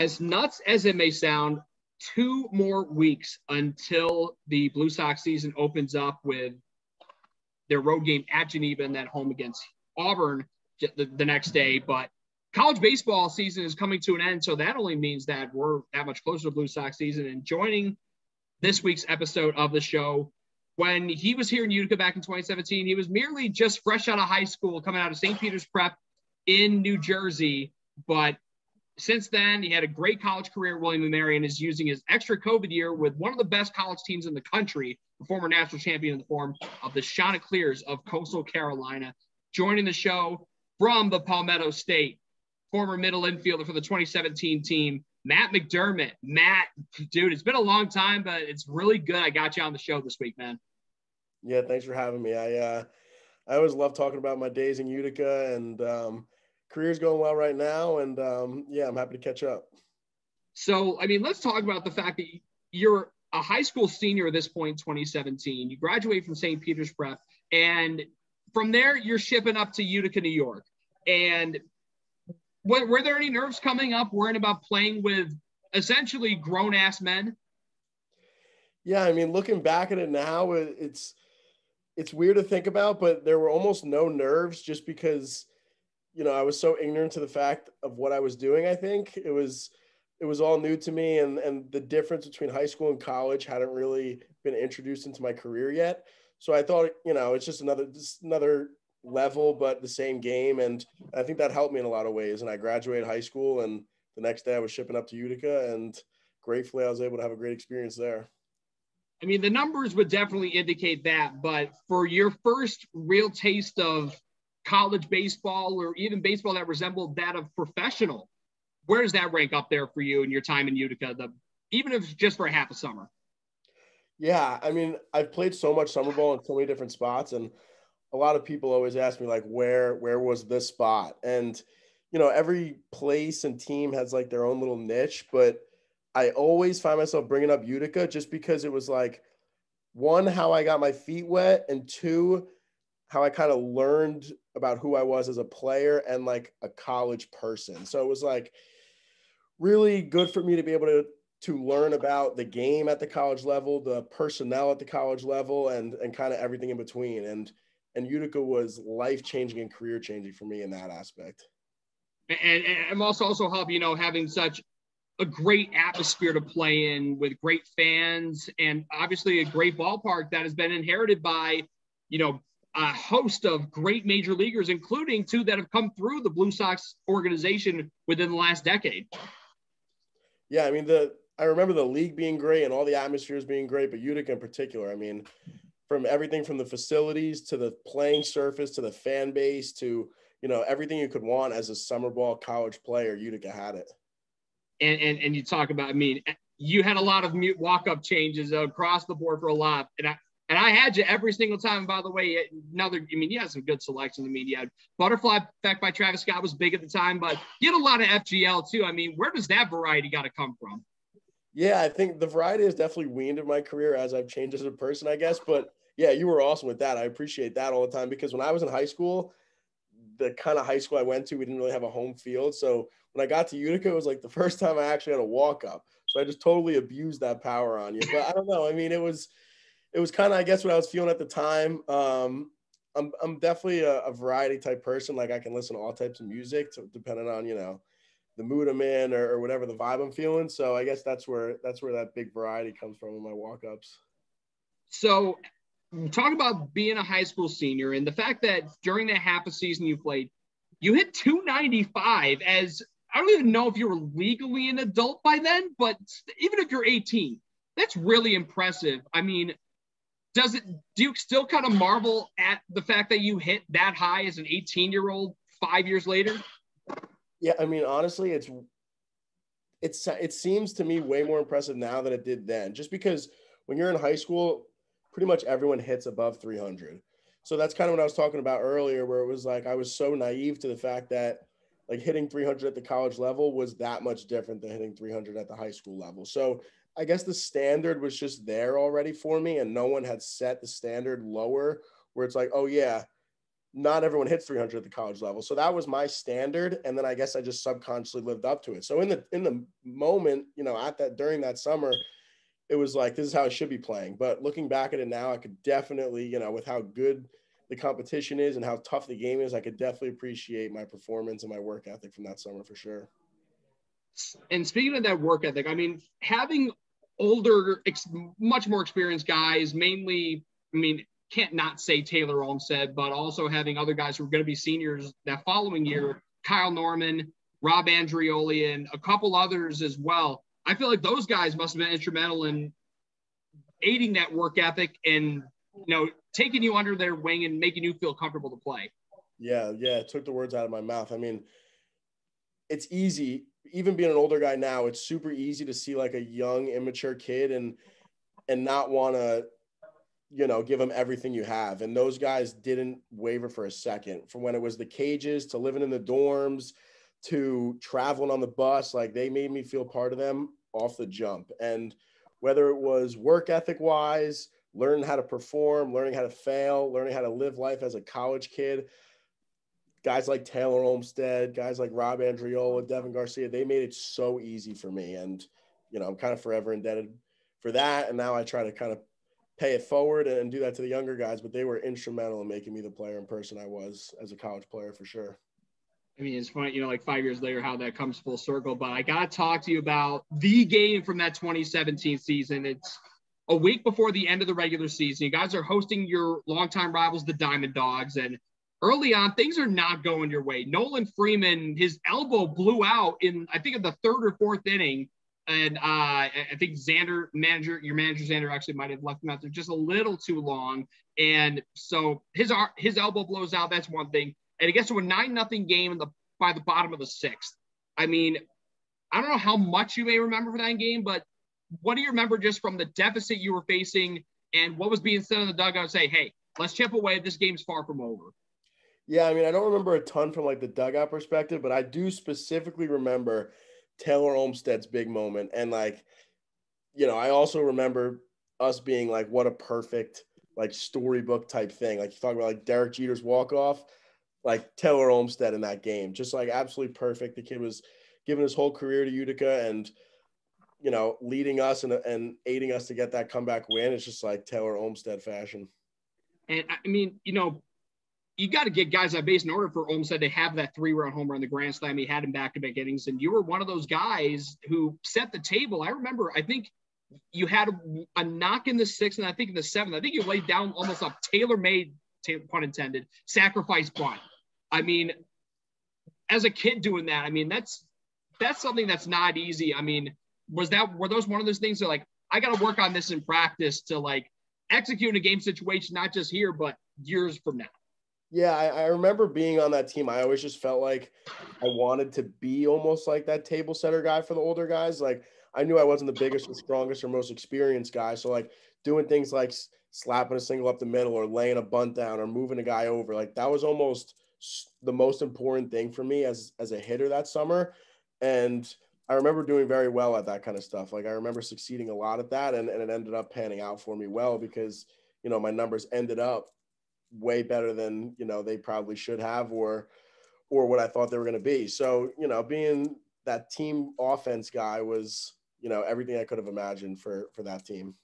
as nuts as it may sound, 2 more weeks until the Blue Sox season opens up with their road game at Geneva and then home against Auburn the next day. But college baseball season is coming to an end, so that only means that we're that much closer to Blue Sox season. And joining this week's episode of the show, when he was here in Utica back in 2017, he was merely just fresh out of high school, coming out of St. Peter's Prep in New Jersey. But since then, he had a great college career at William & Mary and is using his extra COVID year with one of the best college teams in the country, the former national champion in the form of the Chanticleers of Coastal Carolina. Joining the show from the Palmetto State, former middle infielder for the 2017 team, Matt McDermott. Matt, dude, it's been a long time, but it's really good I got you on the show this week, man. Yeah, thanks for having me. I always love talking about my days in Utica, and career's going well right now, and yeah, I'm happy to catch up. So, I mean, let's talk about the fact that you're a high school senior at this point in 2017. You graduate from St. Peter's Prep, and from there, you're shipping up to Utica, New York. And were there any nerves coming up worrying about playing with essentially grown-ass men? Yeah, I mean, looking back at it now, it's weird to think about, but there were almost no nerves just because, you know, I was so ignorant to the fact of what I was doing. I think it was all new to me, and the difference between high school and college hadn't really been introduced into my career yet. So I thought, you know, it's just another level, but the same game. And I think that helped me in a lot of ways. And I graduated high school, and the next day I was shipping up to Utica, and gratefully I was able to have a great experience there. I mean, the numbers would definitely indicate that, but for your first real taste of college baseball, or even baseball that resembled that of professional, where does that rank up there for you in your time in Utica, even if it's just for half a summer? Yeah, I mean, I've played so much summer ball in so many different spots, and a lot of people always ask me, like, where was this spot? And, you know, every place and team has like their own little niche, but I always find myself bringing up Utica just because it was like, one, how I got my feet wet, and two, how I kind of learned about who I was as a player and like a college person. So it was like really good for me to be able to learn about the game at the college level, the personnel at the college level, and kind of everything in between. And Utica was life-changing and career-changing for me in that aspect. And must also help, you know, having such a great atmosphere to play in with great fans, and obviously a great ballpark that has been inherited by, you know, a host of great major leaguers, including 2 that have come through the Blue Sox organization within the last decade. Yeah, I mean, I remember the league being great and all the atmospheres being great, but Utica in particular, I mean, from everything from the facilities to the playing surface to the fan base to, you know, everything you could want as a summer ball college player, Utica had it. And you talk about, I mean, you had a lot of walk-up changes across the board for a lot. And I had you every single time. By the way, you had some good selections. I mean, you had Butterfly Effect by Travis Scott was big at the time, but you had a lot of FGL too. I mean, where does that variety got to come from? Yeah, I think the variety has definitely weaned in my career as I've changed as a person, I guess. But yeah, you were awesome with that. I appreciate that all the time, because when I was in high school, the kind of high school I went to, we didn't really have a home field. So when I got to Utica, it was like the first time I actually had a walk-up. So I just totally abused that power on you. But I don't know. I mean, it was kind of, I guess, what I was feeling at the time. I'm definitely a variety type person. Like, I can listen to all types of music, depending on, you know, the mood I'm in or whatever the vibe I'm feeling. So I guess that's where that big variety comes from in my walk-ups. So talk about being a high school senior and the fact that during that half a season you played, you hit 295 as I don't even know if you were legally an adult by then, but even if you're 18, that's really impressive. I mean, do you still kind of marvel at the fact that you hit that high as an 18-year-old 5 years later? Yeah, I mean, honestly, it seems to me way more impressive now than it did then, just because when you're in high school, pretty much everyone hits above 300. So that's kind of what I was talking about earlier, where it was like I was so naive to the fact that like hitting 300 at the college level was that much different than hitting 300 at the high school level. So I guess the standard was just there already for me, and no one had set the standard lower where it's like, oh yeah, not everyone hits 300 at the college level. So that was my standard. And then I guess I just subconsciously lived up to it. So in the moment, you know, during that summer, it was like, this is how I should be playing. But looking back at it now, I could definitely, you know, with how good the competition is and how tough the game is, I could definitely appreciate my performance and my work ethic from that summer for sure. And speaking of that work ethic, I mean, having older, much more experienced guys, mainly, I mean, can't not say Taylor Olmstead, but also having other guys who are going to be seniors that following year, Kyle Norman, Rob Andrioli, and a couple others as well. I feel like those guys must have been instrumental in aiding that work ethic and, you know, taking you under their wing and making you feel comfortable to play. Yeah, it took the words out of my mouth. I mean, it's easy, even being an older guy now, it's super easy to see like a young, immature kid and not want to, you know, give them everything you have. And those guys didn't waver for a second. From when it was the cages to living in the dorms to traveling on the bus, like they made me feel part of them off the jump. And whether it was work ethic wise, learning how to perform, learning how to fail, learning how to live life as a college kid, guys like Taylor Olmstead, guys like Rob Andriola, Devin Garcia, they made it so easy for me. And, you know, I'm kind of forever indebted for that. And now I try to kind of pay it forward and do that to the younger guys, but they were instrumental in making me the player and person I was as a college player for sure. I mean, it's funny, you know, like 5 years later, how that comes full circle, but I got to talk to you about the game from that 2017 season. It's a week before the end of the regular season. You guys are hosting your longtime rivals, the DiamondDawgs, and early on, things are not going your way. Nolan Freeman, his elbow blew out in, I think, in the third or fourth inning. And I think your manager Xander, actually might have left him out there just a little too long. And so his elbow blows out. That's one thing. And it gets to a 9-0 game by the bottom of the sixth. I mean, I don't know how much you may remember from that game, but what do you remember just from the deficit you were facing and what was being said in the dugout? Say, hey, let's chip away. This game's far from over. Yeah, I mean, I don't remember a ton from like the dugout perspective, but I do specifically remember Taylor Olmstead's big moment. And like, you know, I also remember us being like, what a perfect like storybook type thing. Like you talk about like Derek Jeter's walk-off, like Taylor Olmstead in that game, just like absolutely perfect. The kid was giving his whole career to Utica and, you know, leading us and aiding us to get that comeback win. It's just like Taylor Olmstead fashion. And I mean, you know, you got to get guys on base in order for Olmstead to have that 3-run homer on the grand slam. He had him back-to-back innings, and you were one of those guys who set the table. I remember, I think you had a knock in the sixth, and I think in the seventh, I think you laid down almost a tailor-made, pun intended, sacrifice bunt. I mean, as a kid doing that, I mean, that's something that's not easy. I mean, were those one of those things that like, I got to work on this in practice to like execute in a game situation, not just here, but years from now? Yeah, I remember being on that team. I always just felt like I wanted to be almost like that table setter guy for the older guys. Like I knew I wasn't the biggest or strongest or most experienced guy. So like doing things like slapping a single up the middle or laying a bunt down or moving a guy over, like that was almost the most important thing for me as a hitter that summer. And I remember doing very well at that kind of stuff. Like I remember succeeding a lot at that, and it ended up panning out for me well because, you know, my numbers ended up way better than, you know, they probably should have or what I thought they were going to be. So, you know, being that team offense guy was, you know, everything I could have imagined for that team.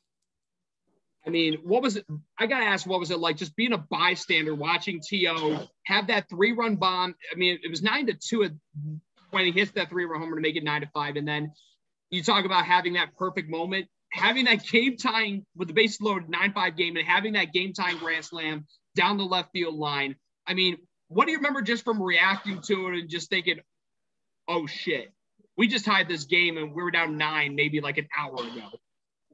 I mean, what was it? I got to ask, what was it like just being a bystander watching T.O. have that 3-run bomb? I mean, it was 9-2 when he hits that 3-run homer to make it 9-5. And then you talk about having that perfect moment, having that game tying with the bases loaded 9-5 game and having that game tying grand slam down the left field line. I mean, what do you remember just from reacting to it and just thinking, oh shit, we just tied this game and we were down 9 maybe like an hour ago?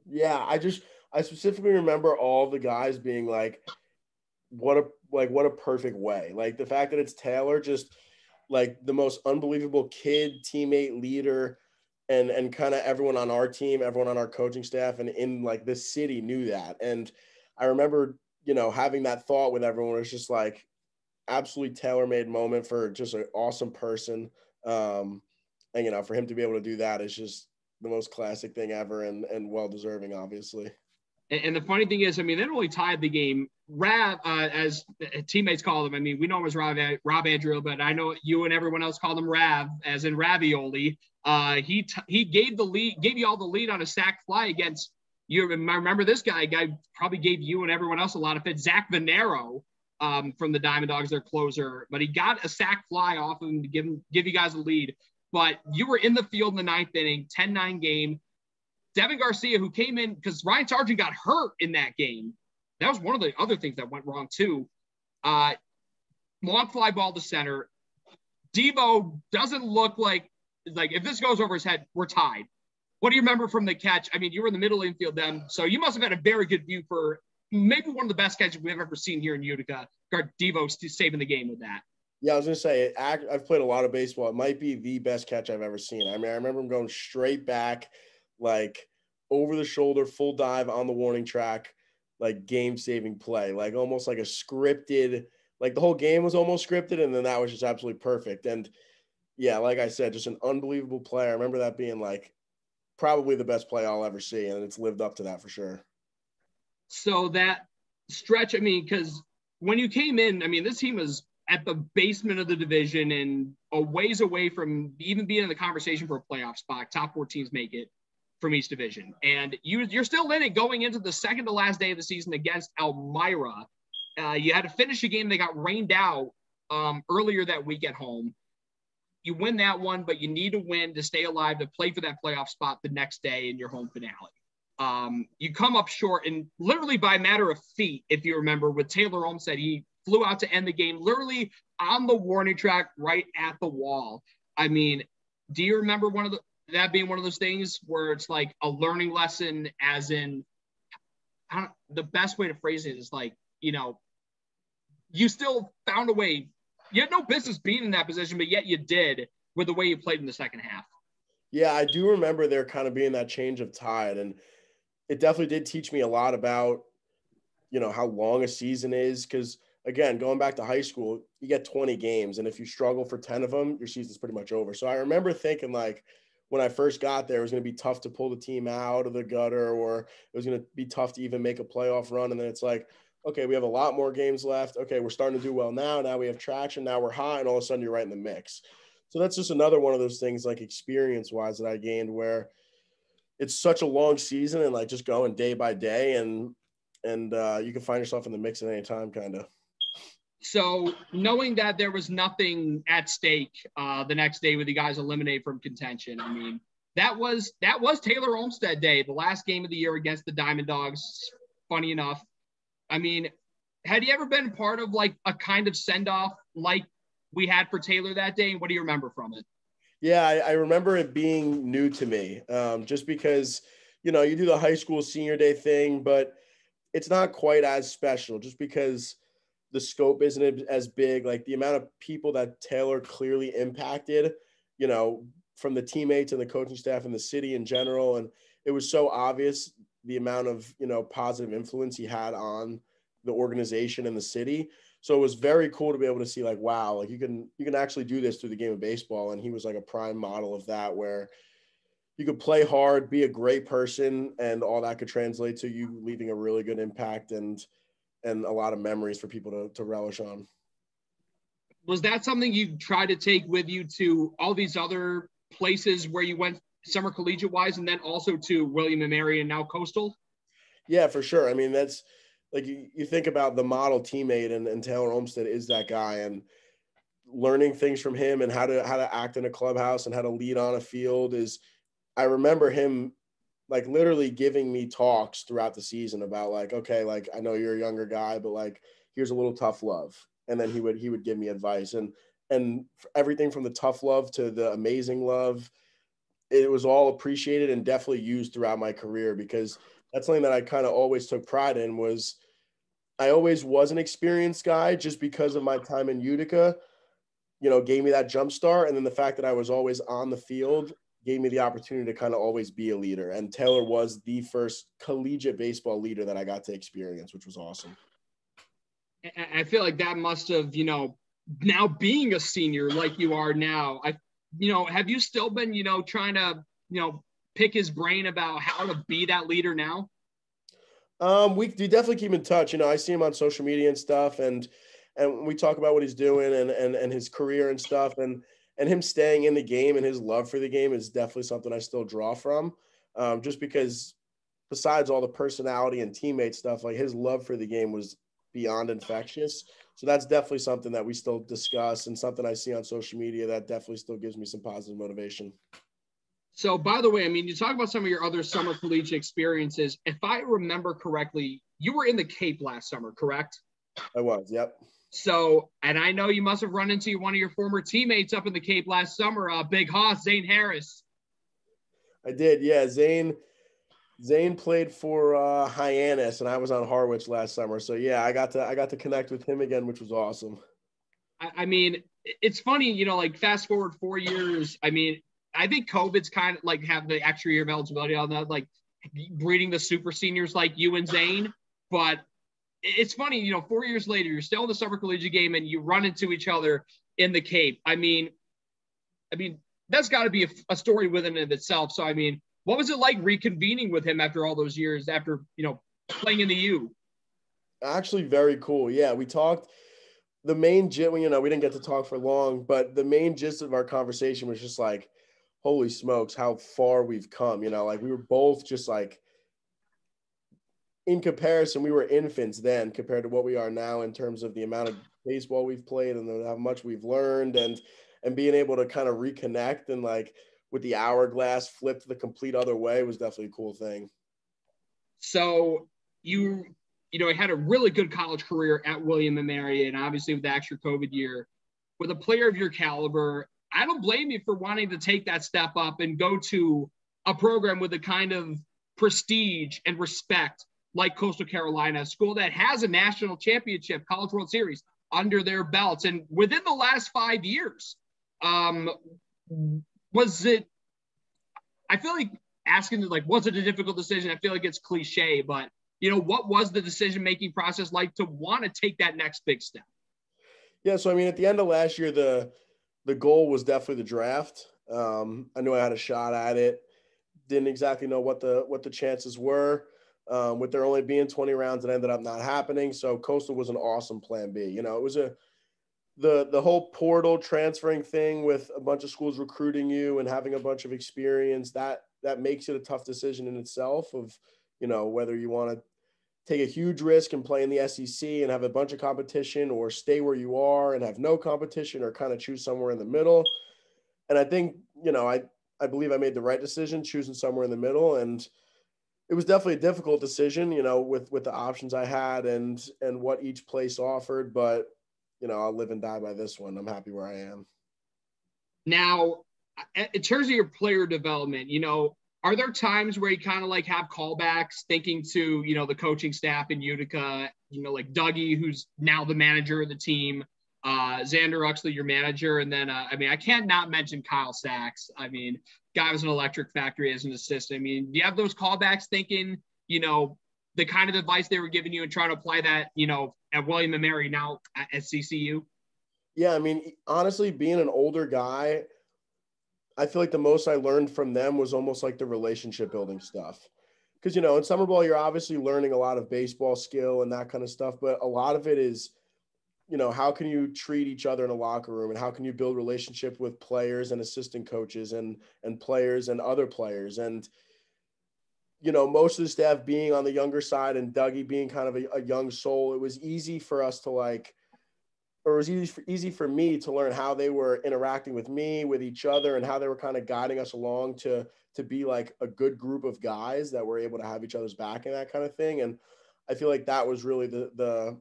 Yeah, I specifically remember all the guys being like, what a perfect way. Like the fact that it's Taylor, just like the most unbelievable kid, teammate, leader, and kind of everyone on our team, everyone on our coaching staff and in like this city knew that. And I remember, you know, having that thought with everyone. It's just like absolutely tailor-made moment for just an awesome person. And, you know, for him to be able to do that is just the most classic thing ever and well-deserving, obviously. And the funny thing is, I mean, they not only tied the game. Rav, as teammates call him, I mean, we know him as Rob Andrew, but I know you and everyone else call him Rav, as in Ravioli. He gave you all the lead on a sac fly against you. Remember this guy probably gave you and everyone else a lot of fits. Zach Venero from the DiamondDawgs, their closer, but he got a sac fly off of him to give you guys a lead. But you were in the field in the 9th inning, 10-9 game. Devin Garcia, who came in because Ryan Sargent got hurt in that game. That was one of the other things that went wrong too. Long fly ball to center. Devo doesn't look like if this goes over his head, we're tied. What do you remember from the catch? I mean, you were in the middle infield then, so you must have had a very good view for maybe one of the best catches we've ever seen here in Utica. Devo saving the game with that. Yeah, I was going to say, I've played a lot of baseball. It might be the best catch I've ever seen. I mean, I remember him going straight back, like over the shoulder, full dive on the warning track, like game-saving play, like almost like a scripted, like the whole game was almost scripted, and then that was just absolutely perfect. And yeah, like I said, just an unbelievable play. I remember that being like probably the best play I'll ever see, and it's lived up to that for sure. So that stretch, I mean, because when you came in, I mean, this team was at the basement of the division and a ways away from even being in the conversation for a playoff spot. Top 4 teams make it from each division. And you're still in it going into the second to last day of the season against Elmira. You had to finish a game that got rained out earlier that week at home. You win that one, but you need to win to stay alive, to play for that playoff spot the next day in your home finale. You come up short, and literally by a matter of feet, if you remember, with Taylor Olmstead, he flew out to end the game, literally on the warning track, right at the wall. I mean, do you remember that being one of those things where it's like a learning lesson, as in, the best way to phrase it is like, you still found a way. You had no business being in that position, but yet you did with the way you played in the second half. Yeah, I do remember there kind of being that change of tide, and it definitely did teach me a lot about, how long a season is. Because again, going back to high school, you get 20 games, and if you struggle for 10 of them, your season's pretty much over. So I remember thinking, like, when I first got there, it was going to be tough to pull the team out of the gutter, or it was going to be tough to even make a playoff run. And then it's like, okay, we have a lot more games left. Okay, we're starting to do well now. Now we have traction. Now we're hot, and all of a sudden you're right in the mix. So that's just another one of those things, like experience-wise, that I gained, where it's such a long season and like just going day by day, and you can find yourself in the mix at any time, kind of. So knowing that there was nothing at stake the next day with you guys eliminated from contention, I mean, that was Taylor Olmstead Day, the last game of the year against the DiamondDawgs. Funny enough, I mean, had you ever been part of like a kind of send-off like we had for Taylor that day? And what do you remember from it? Yeah, I remember it being new to me, just because, you do the high school senior day thing, but it's not quite as special just because the scope isn't as big. Like the amount of people that Taylor clearly impacted, from the teammates and the coaching staff and the city in general. And it was so obvious the amount of, positive influence he had on the organization and the city. So it was very cool to be able to see like, wow, like you can actually do this through the game of baseball. And he was like a prime model of that, where you could play hard, be a great person, and all that could translate to you leaving a really good impact and a lot of memories for people to relish on. Was that something you tried to take with you to all these other places where you went summer collegiate wise, and then also to William and Mary and now Coastal? Yeah, for sure. I mean, that's like, you think about the model teammate, and Taylor Olmstead is that guy, and learning things from him and how to act in a clubhouse and how to lead on a field is, I remember him like literally giving me talks throughout the season about like, okay, like I know you're a younger guy, but like, here's a little tough love. And then he would give me advice, and everything from the tough love to the amazing love, it was all appreciated and definitely used throughout my career, because that's something that I kind of always took pride in. Was I always was an experienced guy just because of my time in Utica, gave me that jump start. And then the fact that I was always on the field gave me the opportunity to kind of always be a leader. And Taylor was the first collegiate baseball leader that I got to experience, which was awesome. I feel like that must have, now being a senior like you are now, have you still been, trying to, pick his brain about how to be that leader now? We definitely keep in touch. You know, I see him on social media and stuff, and we talk about what he's doing and his career and stuff, and him staying in the game and his love for the game is definitely something I still draw from, just because besides all the personality and teammate stuff, like his love for the game was beyond infectious. So that's definitely something that we still discuss and something I see on social media that definitely still gives me some positive motivation. So, by the way, I mean, you talk about some of your other summer collegiate experiences. If I remember correctly, you were in the Cape last summer, correct? I was, yep. So, and I know you must have run into one of your former teammates up in the Cape last summer, Big Hoss, Zane Harris. I did, yeah. Zane played for Hyannis, and I was on Harwich last summer. So yeah, I got to connect with him again, which was awesome. I mean, it's funny, you know, like fast forward 4 years. I mean, I think COVID's kind of like have the extra year of eligibility on that, like breeding the super seniors like you and Zane. But it's funny, you know, 4 years later, you're still in the summer collegiate game and you run into each other in the Cape. I mean, that's got to be a story within and of itself. So, I mean, what was it like reconvening with him after all those years, after, you know, playing in the U? Actually, very cool. Yeah, we talked. The main gist, you know, we didn't get to talk for long, but the main gist of our conversation was just like, holy smokes, how far we've come. You know, like we were both just like, in comparison, we were infants then compared to what we are now in terms of the amount of baseball we've played and how much we've learned and being able to kind of reconnect and like with the hourglass flipped the complete other way was definitely a cool thing. So you know, had a really good college career at William & Mary, and obviously with the extra COVID year, with a player of your caliber, I don't blame you for wanting to take that step up and go to a program with the kind of prestige and respect like Coastal Carolina, a school that has a national championship, College World Series under their belts. And within the last 5 years, was it, I feel like asking, like, was it a difficult decision? I feel like it's cliche, but, you know, what was the decision-making process like to want to take that next big step? Yeah, so, I mean, at the end of last year, the goal was definitely the draft. I knew I had a shot at it. Didn't exactly know what the chances were. With there only being 20 rounds, it ended up not happening. So Coastal was an awesome plan B. You know, it was the whole portal transferring thing with a bunch of schools recruiting you and having a bunch of experience, that makes it a tough decision in itself of, you know, whether you want to take a huge risk and play in the SEC and have a bunch of competition or stay where you are and have no competition or kind of choose somewhere in the middle. And I think, you know, I believe I made the right decision choosing somewhere in the middle. And it was definitely a difficult decision, you know, with the options I had and what each place offered. But, you know, I'll live and die by this one. I'm happy where I am. Now, in terms of your player development, you know, are there times where you kind of like have callbacks thinking to, you know, the coaching staff in Utica, you know, like Dougie, who's now the manager of the team, Xander Uxley, your manager. And then, I mean, I can't not mention Kyle Sachs. I mean, guy was an electric factory as an assistant. I mean, do you have those callbacks thinking, you know, the kind of advice they were giving you and trying to apply that, you know, at William & Mary now at CCU? Yeah, I mean, honestly, being an older guy, I feel like the most I learned from them was almost like the relationship building stuff. Because, you know, in summer ball, you're obviously learning a lot of baseball skill and that kind of stuff. But a lot of it is, you know, how can you treat each other in a locker room and how can you build relationship with players and assistant coaches and players and other players. And, you know, most of the staff being on the younger side and Dougie being kind of a young soul, it was easy for us to like, or it was easy for me to learn how they were interacting with me, with each other, and how they were kind of guiding us along to be like a good group of guys that were able to have each other's back and that kind of thing. And I feel like that was really the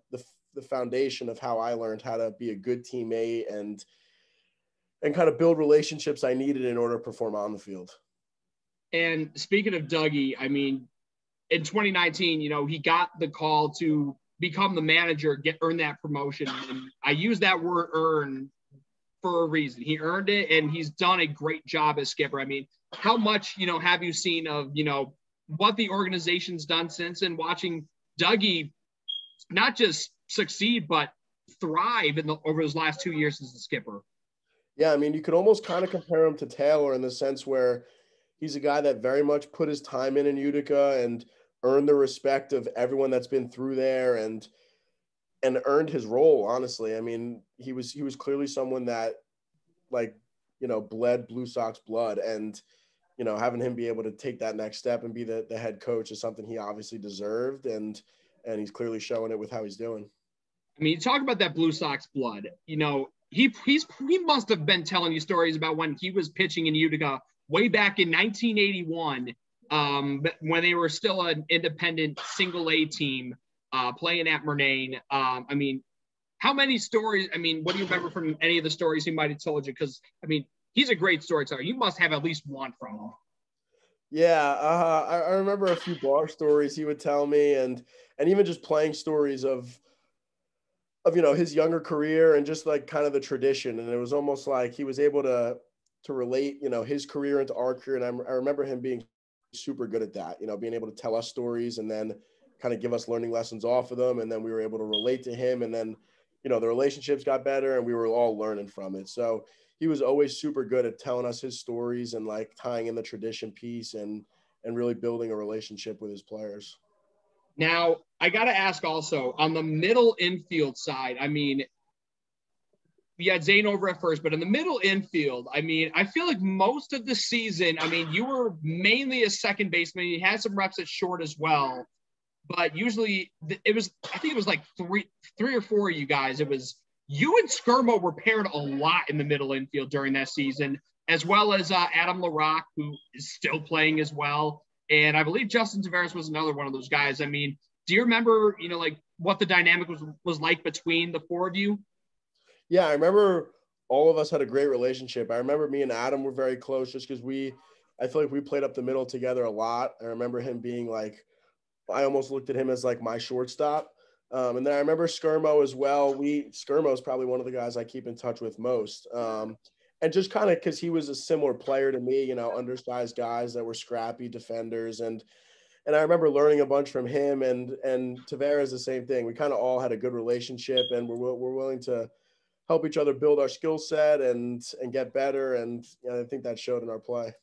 foundation of how I learned how to be a good teammate and kind of build relationships I needed in order to perform on the field. And speaking of Dougie, I mean, in 2019, you know, he got the call to become the manager, earn that promotion. And I use that word earn for a reason. He earned it and he's done a great job as skipper. I mean, how much, you know, have you seen of, you know, what the organization's done since and watching Dougie not just succeed, but thrive over his last 2 years as a skipper? Yeah. I mean, you could almost kind of compare him to Taylor in the sense where he's a guy that very much put his time in Utica and earned the respect of everyone that's been through there and earned his role, honestly. I mean, he was clearly someone that, like, you know, bled Blue Sox blood, and, you know, having him be able to take that next step and be the head coach is something he obviously deserved, and he's clearly showing it with how he's doing. I mean, talk about that Blue Sox blood. You know, he must have been telling you stories about when he was pitching in Utica way back in 1981, when they were still an independent single A team, playing at Murnane. I mean, how many stories? I mean, what do you remember from any of the stories he might have told you? Because, I mean, he's a great storyteller. You must have at least one from him. Yeah, I remember a few bar stories he would tell me, and even just playing stories of you know, his younger career and just like kind of the tradition. And it was almost like he was able to relate, you know, his career into our career. And I remember him being super good at that, you know, being able to tell us stories and then kind of give us learning lessons off of them. And then we were able to relate to him. And then, you know, the relationships got better and we were all learning from it. So he was always super good at telling us his stories and like tying in the tradition piece and really building a relationship with his players. Now, I got to ask also, on the middle infield side, I mean, we had Zane over at first, but in the middle infield, I mean, I feel like most of the season, I mean, you were mainly a second baseman. You had some reps at short as well, but usually it was, I think it was like three or four of you guys. It was you and Skirmo were paired a lot in the middle infield during that season, as well as Adam LaRock, who is still playing as well. And I believe Justin Tavares was another one of those guys. I mean, do you remember, you know, like what the dynamic was like between the four of you? Yeah, I remember all of us had a great relationship. I remember me and Adam were very close just because I feel like we played up the middle together a lot. I remember him being like, I almost looked at him as like my shortstop. And then I remember Skirmo as well. Skirmo is probably one of the guys I keep in touch with most. And just kind of because he was a similar player to me, you know, undersized guys that were scrappy defenders. And I remember learning a bunch from him and Tavares, the same thing. We kind of all had a good relationship and we're willing to help each other build our skill set and get better. And you know, I think that showed in our play.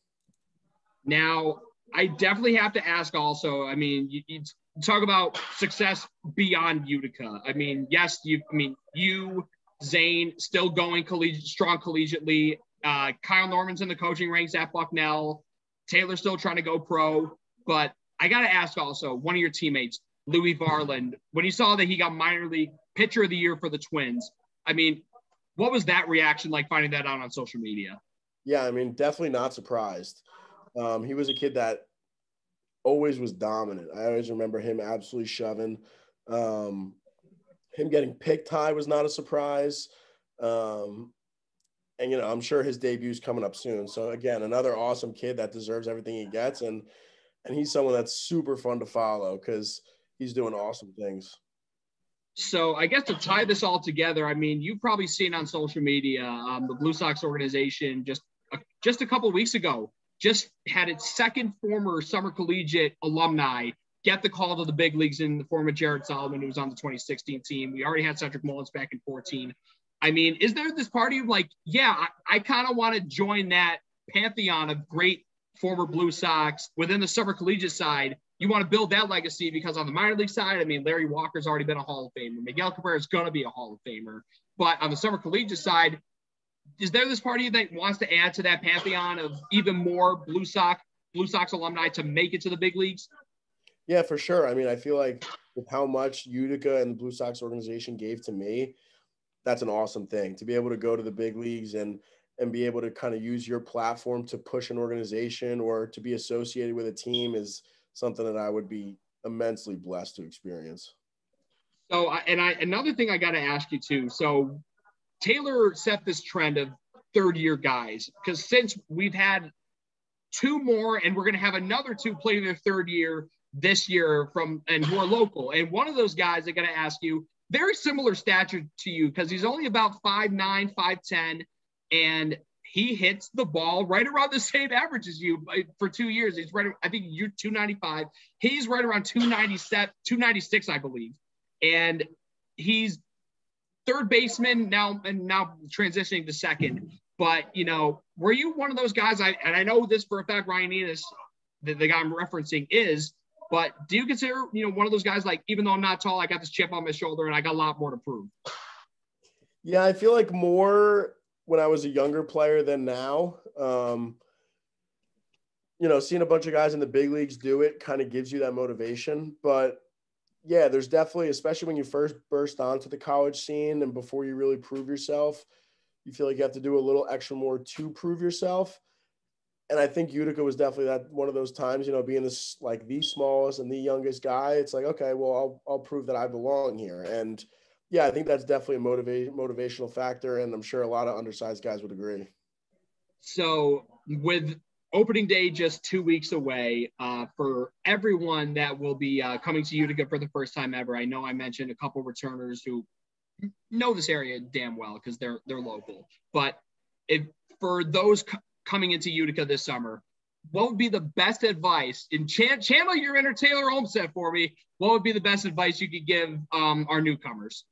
Now, I definitely have to ask also, I mean, you talk about success beyond Utica. I mean, yes, you, Zane, still going strong collegiately. Kyle Norman's in the coaching ranks at Bucknell. Taylor's still trying to go pro. But I got to ask also, one of your teammates, Louis Varland, when you saw that he got minor league pitcher of the year for the Twins, I mean, what was that reaction like finding that out on social media? Yeah, I mean, definitely not surprised. He was a kid that always was dominant. I always remember him absolutely shoving. Him getting picked high was not a surprise. And, you know, I'm sure his debut is coming up soon. So, again, another awesome kid that deserves everything he gets. And he's someone that's super fun to follow because he's doing awesome things. So I guess to tie this all together, I mean, you've probably seen on social media, the Blue Sox organization just a couple of weeks ago just had its second former summer collegiate alumni get the call to the big leagues in the form of Jared Solomon, who was on the 2016 team. We already had Cedric Mullins back in 2014. I mean, is there this party of like, yeah, I kind of want to join that pantheon of great former Blue Sox within the summer collegiate side? You want to build that legacy because on the minor league side, I mean, Larry Walker's already been a Hall of Famer. Miguel Cabrera is going to be a Hall of Famer. But on the summer collegiate side, is there this party that wants to add to that pantheon of even more Blue Sox alumni to make it to the big leagues? Yeah, for sure. I mean, I feel like with how much Utica and the Blue Sox organization gave to me, that's an awesome thing to be able to go to the big leagues and be able to kind of use your platform to push an organization or to be associated with a team is something that I would be immensely blessed to experience. So, another thing I got to ask you too. So Taylor set this trend of third-year guys because since we've had two more and we're going to have another two playing their third year this year and who are local. And one of those guys I got to ask you, very similar stature to you because he's only about 5'9", 5'10", and he hits the ball right around the same average as you for 2 years. He's right, I think you're 295. He's right around 297, 296, I believe. And he's third baseman now transitioning to second. But, you know, were you one of those guys, and I know this for a fact, Ryan Enos, the guy I'm referencing, is, But do you consider, one of those guys, like, even though I'm not tall, I got this chip on my shoulder and I got a lot more to prove? Yeah, I feel like more when I was a younger player than now. Seeing a bunch of guys in the big leagues do it kind of gives you that motivation. But yeah, there's definitely, especially when you first burst onto the college scene and before you really prove yourself, you feel like you have to do a little extra more to prove yourself. And I think Utica was definitely that one of those times, being this like the smallest and the youngest guy. It's like, okay, well, I'll prove that I belong here. And yeah, I think that's definitely a motivational factor. And I'm sure a lot of undersized guys would agree. So with opening day just 2 weeks away, for everyone that will be coming to Utica for the first time ever, I know I mentioned a couple returners who know this area damn well because they're local. But if for those coming into Utica this summer, what would be the best advice? And channel your inner Taylor Olmstead for me. What would be the best advice you could give our newcomers?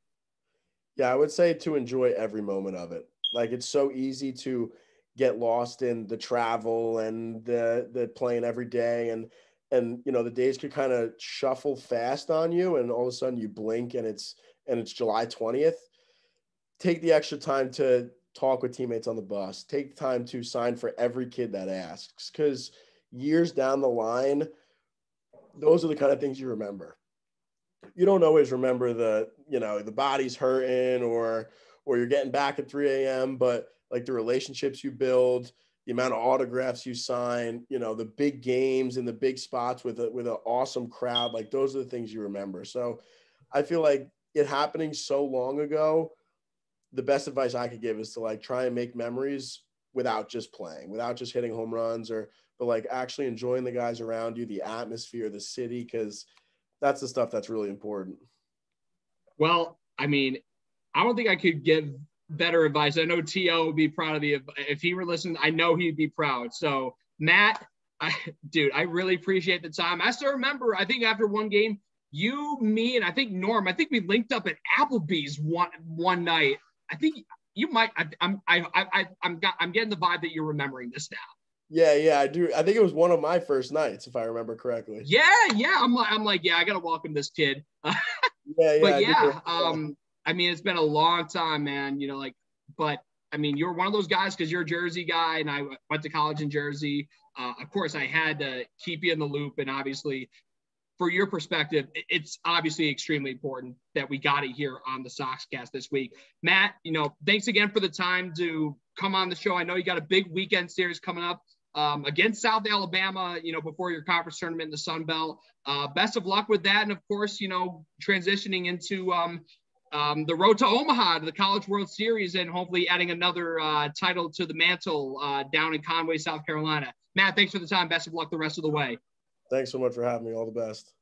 Yeah, I would say to enjoy every moment of it. Like, it's so easy to get lost in the travel and the playing every day, and the days could kind of shuffle fast on you, and all of a sudden you blink and it's July 20th. Take the extra time to talk with teammates on the bus. Take time to sign for every kid that asks, because years down the line, those are the kind of things you remember. You don't always remember the body's hurting or you're getting back at 3 a.m., but like the relationships you build, the amount of autographs you sign, the big games and the big spots with an awesome crowd, like those are the things you remember. So I feel like it happening so long ago, the best advice I could give is to like try and make memories without just playing, without just hitting home runs, but like actually enjoying the guys around you, the atmosphere, the city, because that's the stuff that's really important. Well, I mean, I don't think I could give better advice. I know T.O. would be proud of me if he were listening. I know he'd be proud. So Matt, I really appreciate the time. I still remember, I think after one game, you, me, and I think Norm, I think we linked up at Applebee's one night. I think you might. I'm getting the vibe that you're remembering this now. Yeah, I do. I think it was one of my first nights, if I remember correctly. Yeah. I'm like, yeah, I gotta welcome this kid. Yeah. But yeah, I mean, it's been a long time, man. But I mean, you're one of those guys because you're a Jersey guy, and I went to college in Jersey. Of course, I had to keep you in the loop, and obviously, for your perspective, it's obviously extremely important that we got it here on the Soxcast this week. Matt, thanks again for the time to come on the show. I know you got a big weekend series coming up against South Alabama, before your conference tournament in the Sun Belt. Best of luck with that. And of course, transitioning into the road to Omaha, to the College World Series, and hopefully adding another title to the mantle down in Conway, South Carolina. Matt, thanks for the time. Best of luck the rest of the way. Thanks so much for having me. All the best.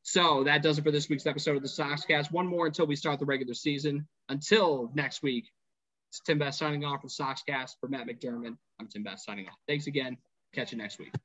So that does it for this week's episode of the Soxcast. One more until we start the regular season. Until next week, it's Tim Best signing off for the Soxcast. For Matt McDermott, I'm Tim Best signing off. Thanks again. Catch you next week.